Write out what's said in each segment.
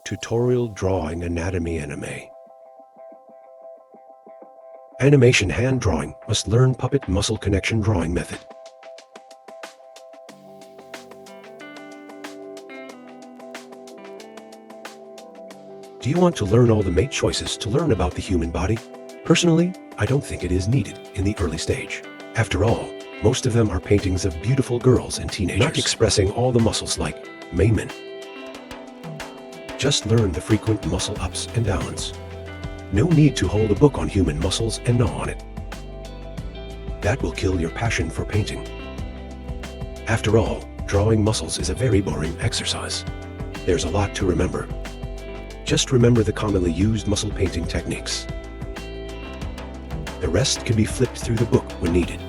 Tutorial Drawing Anatomy Anime. Animation hand drawing must learn puppet muscle connection drawing method. Do you want to learn all the mate choices to learn about the human body? Personally, I don't think it is needed in the early stage. After all, most of them are paintings of beautiful girls and teenagers, not expressing all the muscles like men. Just learn the frequent muscle ups and downs. No need to hold a book on human muscles and gnaw on it. That will kill your passion for painting. After all, drawing muscles is a very boring exercise. There's a lot to remember. Just remember the commonly used muscle painting techniques. The rest can be flipped through the book when needed.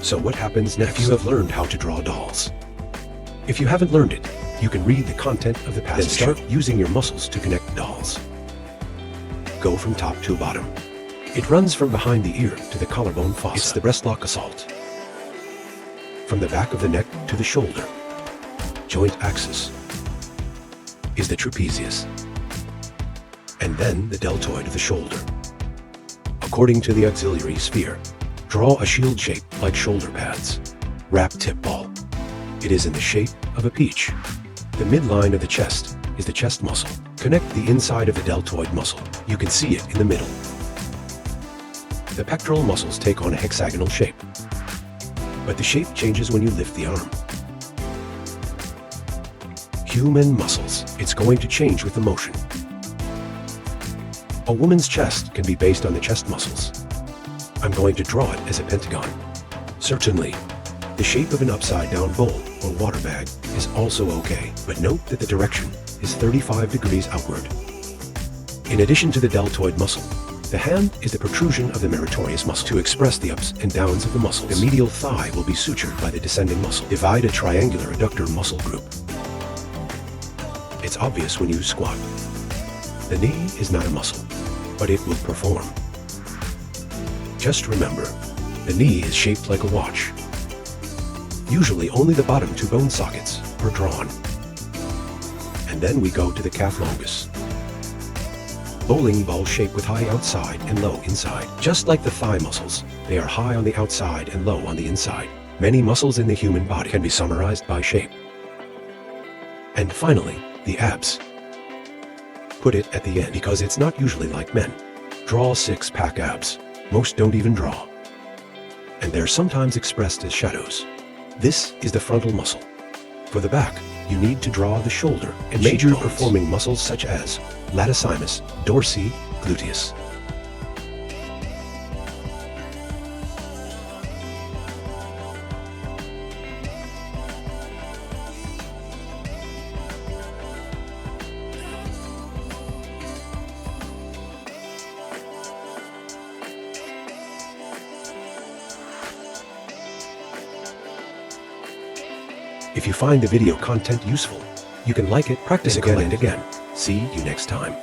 So what happens next if you have learned how to draw dolls? If you haven't learned it, you can read the content of the passage. Then start using your muscles to connect dolls. Go from top to bottom. It runs from behind the ear to the collarbone fossa. It's the breastlock assault. From the back of the neck to the shoulder. Joint axis is the trapezius. And then the deltoid of the shoulder. According to the auxiliary sphere, draw a shield shape like shoulder pads. Wrap tip ball. It is in the shape of a peach. The midline of the chest is the chest muscle. Connect the inside of the deltoid muscle. You can see it in the middle. The pectoral muscles take on a hexagonal shape. But the shape changes when you lift the arm. Human muscles. It's going to change with the motion. A woman's chest can be based on the chest muscles. I'm going to draw it as a pentagon. Certainly, the shape of an upside-down bowl or water bag is also okay, but note that the direction is 35 degrees outward. In addition to the deltoid muscle, the hand is the protrusion of the meritorious muscle. To express the ups and downs of the muscles, the medial thigh will be sutured by the descending muscle. Divide a triangular adductor muscle group. It's obvious when you squat. The knee is not a muscle, but it will perform. Just remember, the knee is shaped like a watch. Usually only the bottom two bone sockets are drawn. And then we go to the calf longus. Bowling ball shape with high outside and low inside. Just like the thigh muscles, they are high on the outside and low on the inside. Many muscles in the human body can be summarized by shape. And finally, the abs. Put it at the end because it's not usually like men. Draw six-pack abs. Most don't even draw. And they're sometimes expressed as shadows. This is the frontal muscle. For the back, you need to draw the shoulder and major performing muscles such as latissimus, dorsi, gluteus. If you find the video content useful, you can like it, practice again and again. See you next time.